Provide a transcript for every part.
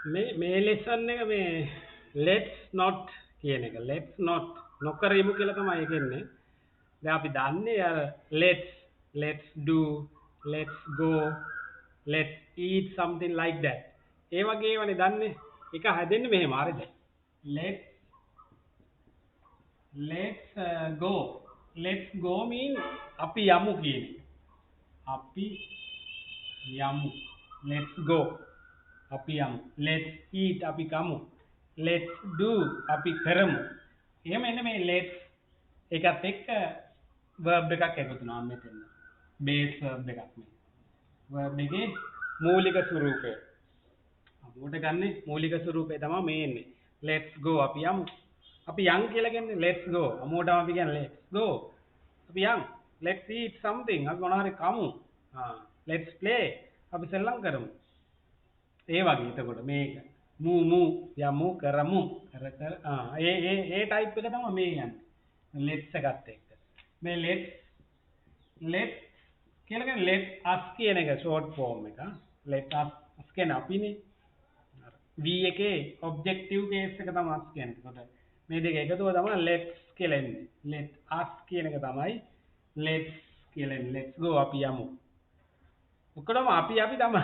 මේ ලෙසන් එක මේ let's not කියන එක let's not නොකරමු කියලා තමයි කියන්නේ. දැන් අපි දන්නේ අර let's do let's go let's eat something like that. ඒ වගේ ඒවානේ දන්නේ. ඒක හැදෙන්නේ මෙහෙම හරිද? let's go. let's go mean අපි යමු කියන එක. අපි යමු. let's go. අපි යමු. let's eat අපි කමු. let's do අපි කරමු. එහෙම එන්නේ මේ let's එකත් එක්ක verb එකක් එකතු වෙනවා මෙතන. base verb එකක් මේ. verb එකේ මූලික ස්වරූපය. අපුවට ගන්න මූලික ස්වරූපය තමයි මේ එන්නේ. let's go අපි යමු. අපි යන් කියලා කියන්නේ let's go. අමුවටම අපි කියන්නේ let's go. අපි යන්. let's eat something. අපි මොනවා හරි කමු. let's play. අපි සෙල්ලම් කරමු. ඒ වගේ එතකොට මේක මූ යමු කරමු කර ඒ ටයිප් එක තමයි මේ යන්නේ let's එකත් එක්ක මේ let's කියලා කියන්නේ let us කියන එක short form එක let us කියන අපිනේ v එකේ objective case එක තමයි us කියන්නේ. එතකොට මේ දෙක එකතුව තමයි let's කියලා එන්නේ. let us කියන එක තමයි let's කියලා එන්නේ. let's go අපි යමු. ඔක්කොම අපි තමයි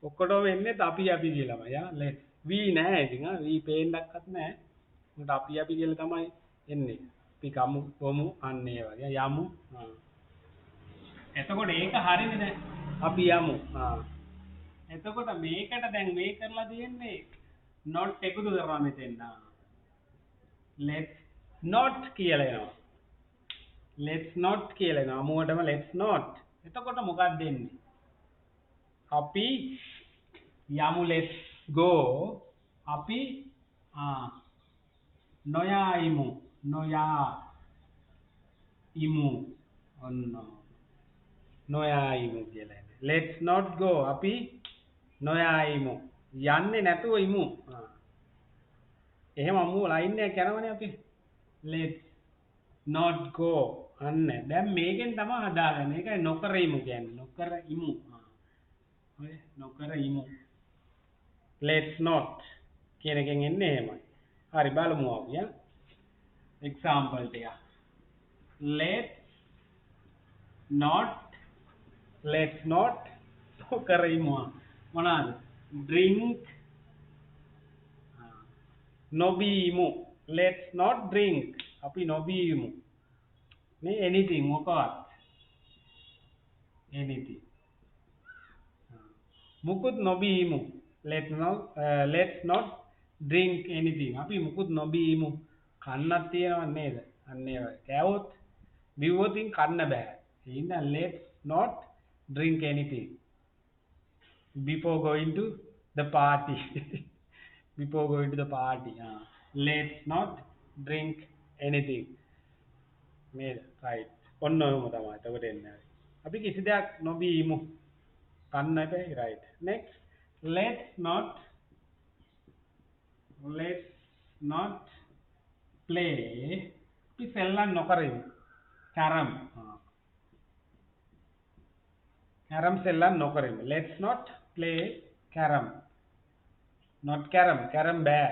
ඔක්කොටම එන්නේ අපි කියලාම යා let's we නෑ ඉතින් we පේන්නක්වත් නෑ උන්ට අපි කියලා තමයි එන්නේ අපි කමු කොමු අන්න ඒ වගේ යමු එතකොට ඒක හරියනේ දැන් අපි යමු එතකොට මේකට දැන් මේ කරලා තියෙන්නේ not එකතු කරනවා මෙතෙන් let's not කියලා එනවා let's not කියලා එනවා අමුවටම let's not එතකොට මොකක්ද දෙන්නේ අපි යමු let's go අපි නොයා ඉමු ඔන්න නොයා ඉමු කියලා let's not go අපි නොයා ඉමු යන්නේ නැතුව ඉමු එහෙම අමු ලයින් එකක් යනවනේ අපි let's not go අන්න දැන් මේකෙන් තමයි හදාගන්නේ ඒකයි නොකර ඉමු කියන්නේ නොකර ඉමු නොකර ඉමු let's not කියන එකෙන් එන්නේ එහෙමයි. හරි බලමු අපි example ටික. let's not නොකර ඉමු මොනවාද? drink නොබීමු. let's not drink අපි නොබීමු. මේ anything මොකවත් anything මුකුත් නොබීමු let's not drink anything අපි මුකුත් නොබීමු කන්නක් තියනව නේද අන්න ඒ වගේ කෑවොත් බිව්වොත් කන්න බෑ එහෙනම් let's not drink anything before going to the party let's not drink anything නේද right ඔන්න ඔහොම තමයි එතකොට එන්නේ අපි කිසි දෙයක් නොබීමු කන්න එපා right next let's not play අපි සෙල්ලම් නොකරමු කැරම් සෙල්ලම් නොකරමු let's not play carrom not carrom බෑ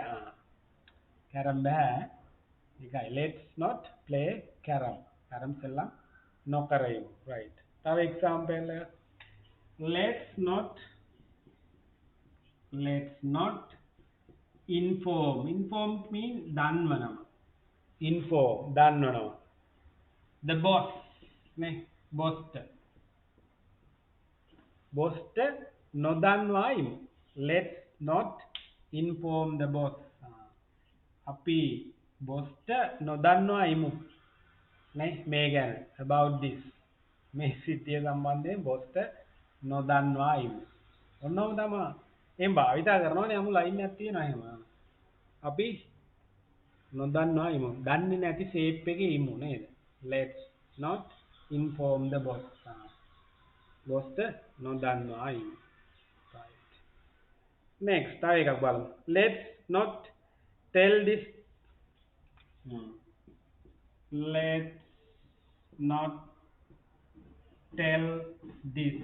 ඒකයි let's not play කැරම් සෙල්ලම් නොකරමු right තව example එක let's not inform mean දන්වනවා the boss නේ bossට නොදන්වා ඉමු let's not inform the boss අපි bossට නොදන්වා ඉමු නේ මේ ගැන about this මේ සිද්ධිය සම්බන්ධයෙන් bossට නොදන්වා ඉමු ඔන්නෝම තමයි එහෙනම් භාවිතා කරනවනේ අමු ලයින් එකක් තියෙනවා එහෙම අපි නොදන්නවා ඉමු දන්නේ නැති ෂේප් එකේ ඉමු නේද let's not inform the boss bossට නොදන්වා ඉමු right next තව එකක් බලමු let's not tell this let's not tell this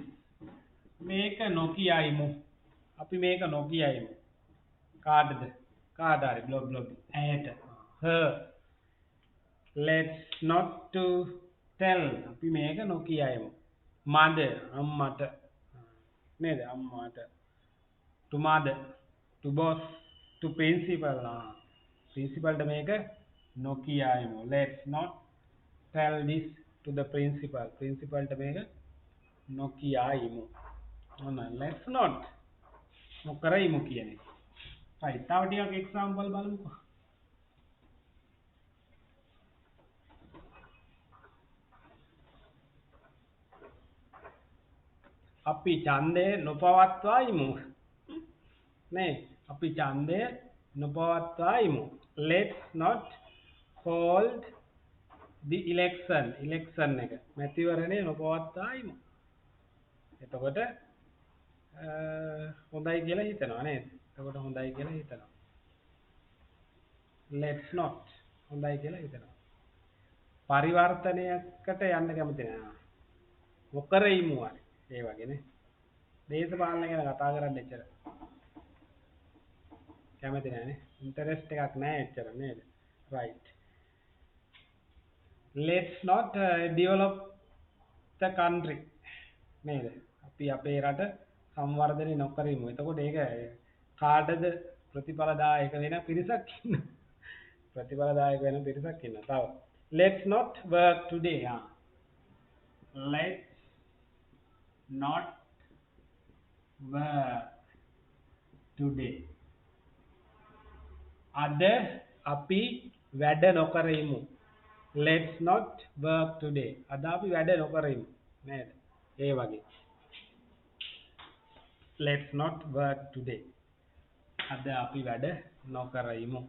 මේක නොකියා ඉමු අපි මේක නොකියයිමු. කාටද? කාට හරි බ්ලොග් බ්ලොග් ඇයට. her. Let's not to tell. අපි මේක නොකියයිමු. mother අම්මට. නේද? අම්මාට. to mother. to boss. to principal. principal ට මේක නොකියයිමු. Let's not tell this to the principal. principal ට මේක නොකියයිමු. ඔන්න let's not නොකරයිමු කියන එක. right. තව ටිකක් example බලමුකෝ. අපි ඡන්දය නොපවත්වා ඉමු. නේ අපි ඡන්දය නොපවත්වා ඉමු. Let's not hold the election. election එක මැතිවරණය නොපවත්වා ඉමු. එතකොට හොඳයි කියලා හිතනවා නේද? එතකොට හොඳයි කියලා හිතනවා. Let's not හොඳයි කියලා හිතනවා. පරිවර්තනයකට යන්න කැමති නෑ. මොකර ඉමු වගේ. ඒ වගේනේ. දේශපාලන ගැන කතා කරන්න එච්චර කැමති නෑනේ. ඉන්ටරෙස්ට් එකක් නෑ එච්චර නේද? right. Let's not develop the country. නේද? අපි අපේ රට සංවර්ධනය නොකරමු. එතකොට ඒක කාටද ප්‍රතිඵලදායක වෙන පිරිසක් ඉන්නවා. ප්‍රතිඵලදායක වෙන පිරිසක් ඉන්නවා. තව let's not work today. let's not work today. අද අපි වැඩ නොකරමු. let's not work today. අද අපි වැඩ නොකරමු නේද? ඒ වගේ. let's not work today. අද අපි වැඩ නොකරමු.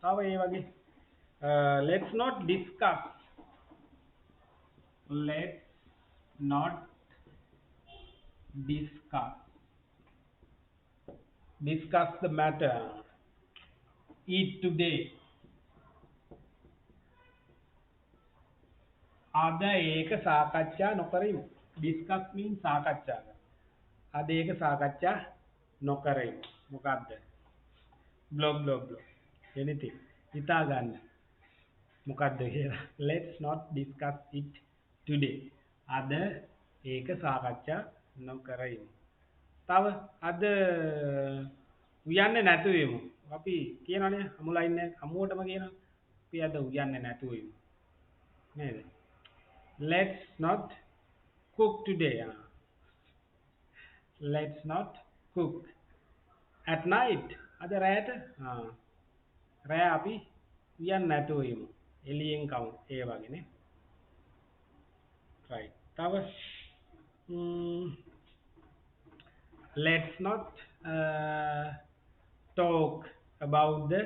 තව ඒ වගේ let's not discuss. let's not discuss the matter. eat today. අද ඒක සාකච්ඡා නොකරමු. discuss means සාකච්ඡා කරනවා. අද ඒක සාකච්ඡා නොකරමු. මොකද්ද? Blog anything. හිතා ගන්න. මොකද්ද කියලා. let's not discuss it today. අද ඒක සාකච්ඡා නොකරමු. තව අද උයන්නේ නැතු වෙමු. අපි කියනවනේ අමුලා ඉන්නේ අමුවටම කියනවා. අපි අද උයන්නේ නැතු වෙමු. නේද? let's not cook today. let's not cook at night. අද රැයට රැය අපි උයන්නේ නැතු වෙමු. එළියෙන් කමු. ඒ වගේනේ. right. තව let's not talk about the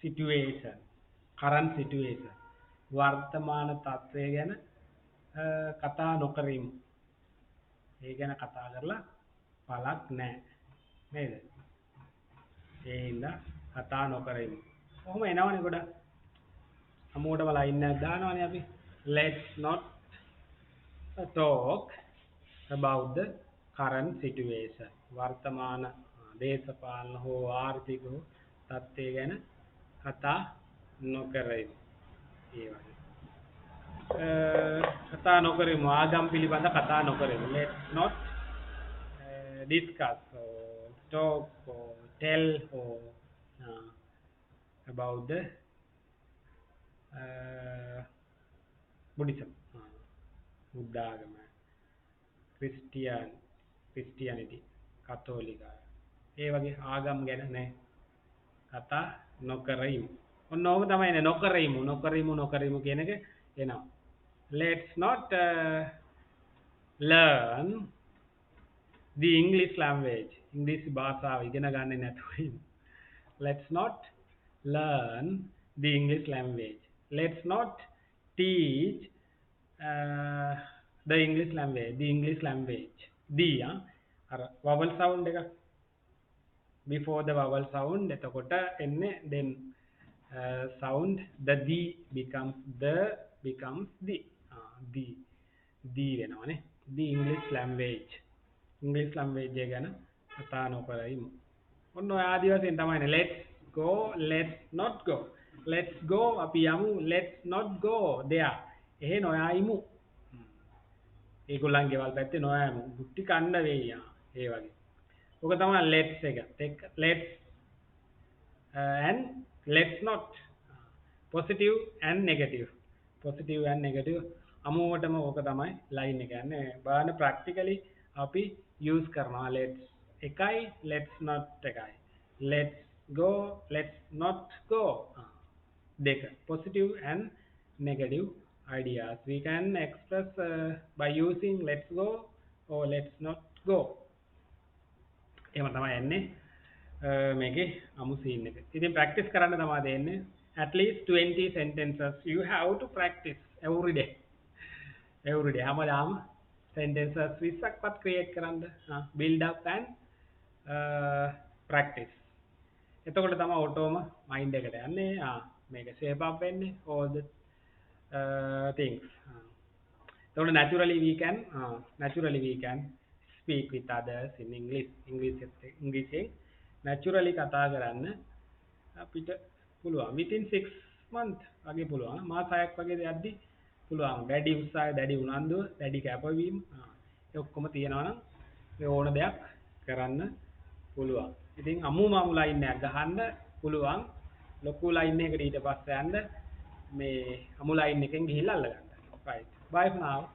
situation. current situation. වර්තමාන තත්ත්වය ගැන කතා නොකරමු. ඒ ගැන කතා කරලා පළක් නැහැ. නේද? ඒ හින්දා කතා නොකරමු. කොහොම එනවනේ ගොඩක්. අමුවටම ලයින් එකක් දානවනේ අපි. let's not talk about the current situation. වර්තමාන දේශපාලන හෝ ආර්ථික හෝ තත්ත්වය ගැන කතා නොකරමු. ඒ වගේ. කතා නොකරමු. ආගම් පිළිබඳ කතා නොකරමු. let's not discuss or talk or tell or about the Buddhism. බුද්ධාගම. Christianity. කතෝලික. ඒ වගේ ආගම් ගැන නෑ කතා නොකරමු. ඔන්න ඕක තමයි නොකරමු කියන එක එනවා. let's not learn the English language. ඉංග්‍රීසි භාෂාව ඉගෙන ගන්න නැතුව ඉන්න. let's not learn the English language. let's not teach the English language. අර vowel sound එක before the vowel sound එතකොට එන්නේ then sound the the becomes the වෙනවනේ. the English language ගැන කතා නොකරයිමු. ඔන්න ඔය ආදි වශයෙන් තමයිනේ let's go, let's not go. Let's go අපි යමු, let's not go there. එහෙ නොයයිමු. ඒගොල්ලන් ගෙවල් පැත්තේ නොයයිමු. බුට්ටි කන්න වෙයි ඒ වගේ. ඔක තමයි let's එක. let's and let's not. positive and negative. positive and negative අමුවටම ඕක තමයි line එක යන්නේ. බලන්න practically අපි use කරනවා let's එකයි let's not එකයි. let's go, let's not go. දෙක positive and negative ideas we can express by using let's go or let's not go. එහෙම තමයි යන්නේ මේකේ අමු scene එක. ඉතින් practice කරන්න තමයි දෙන්නේ. At least 20 sentences you have to practice every day. Every day. හැමදාම sentences 20ක්වත් create කරන්න. build up and practice. එතකොට තමයි ඔටෝම මයින්ඩ් එකට යන්නේ. මේක shape up වෙන්නේ all the things. එතකොට naturally we can speak with others in English naturally කතා කරන්න අපිට පුළුවන්. within 6 month වගේ පුළුවන්. මාස 6ක් වගේ යද්දි පුළුවන්. වැඩි උත්සාහය, වැඩි උනන්දුව, වැඩි කැපවීම ඒ ඔක්කොම තියෙනවා නම් මේ ඕන දෙයක් කරන්න පුළුවන්. ඉතින් අමුම අමු ලයින් එකක් ගහන්න පුළුවන්. ලොකු ලයින් එකකට ඊට පස්සේ යන්න මේ අමු ලයින් එකෙන් ගිහිල්ලා අල්ල ගන්න. right. Bye for now.